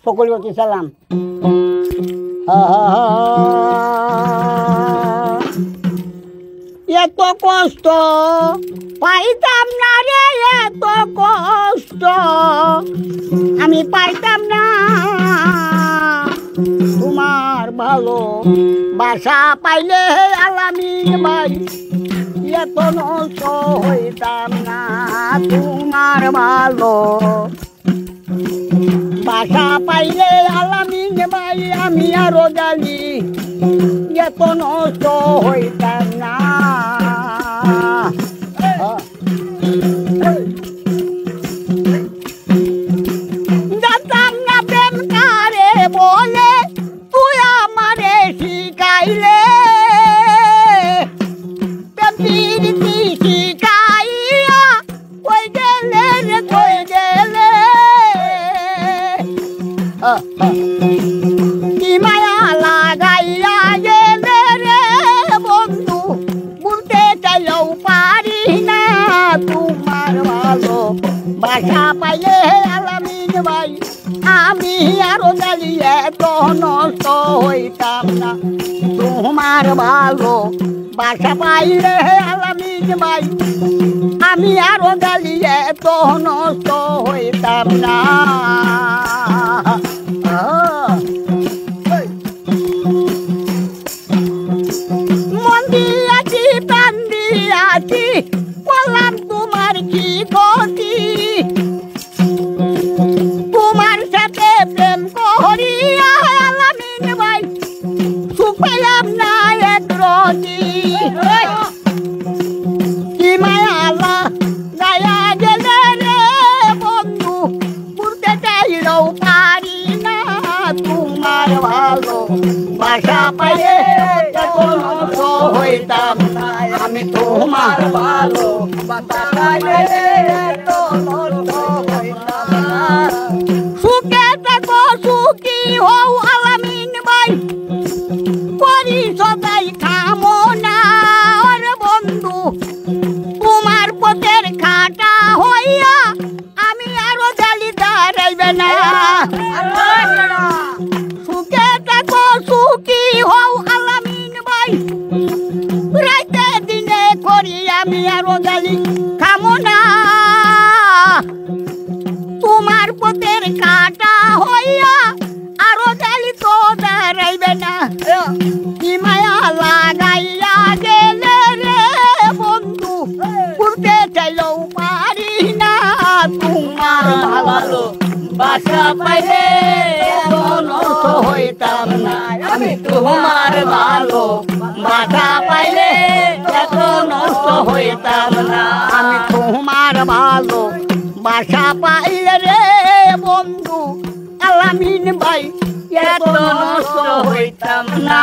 ফকরিয়তি সালাম। এত কষ্ট পাইতাম না রে, এত কষ্ট আমি পাইতাম না, তোমার ভালো বাসা পাইলে আলামিন ভাই এত নষ্ট হইতাম না, তোমার ভালো বাসা পাইলে আলামিন ভাই আমি আরো জানি এত নষ্ট হইতাম না। জানতাম না প্রেম কারে বলে, তুই আমারে শিখাইলে, প্রেম প্রীতি শিখাইয়া কই গেলে রে কই গেলে, কি মায়া লাগাইয়া গেলে রে বন্ধু, বলতে চাইলেও পারি না, তোমার ভালো বাসা পাইলে আলামিন ভাই আমি আরো জ্বালিয়ে তো নষ্ট হইতাম না, তোমার ভালো বাসা পাইলে আলামিন ভাই আমি আরো জ্বালিয়ে তো নষ্ট হইতাম না। মন দিয়াছি প্রাণ দিয়াছি বললাম তোমার কি গতি, তোমার সাথে প্রেম করিয়া আলামিন ভাই সুখ পেলাম না এক রতি, কি মায়া গায়া গেলে রে বন্ধু, বলতে চাইলেও পারি না, তোমার ভালো বাসা পাইলে নষ্ট হইতাম না, আমি তোমার ভালো বাসা পাইলে নষ্ট হইতাম না। সুখে থাকো সুখী হও আলামিন ভাই করি সদাই কামনা, ওরে বন্ধু তোমার পথের খাটা হইয়া আমি আরো জালি দাঁড়াইবে না, সুখে থাকো সুখী হও আলামিন ভাই রাইতে দিনে করি আমি আরো জালি কামনা, তোমার পথের কাটা হইয়া আরো জালি তো দাঁড়াইবে না, কি মায়া লাগাইয়া গেলে রে বন্ধু, বলতে চাইলেও পারি না, তোমার ভালো বাসা পাইলে নষ্ট হইতাম না, আমি তোমার ভালো বাসা পাইলে এত নষ্ট হইতাম না, আমি তোমার ভালো বাসা পাইলে রে বন্ধু আলামিন ভাই এত নষ্ট হইতাম না।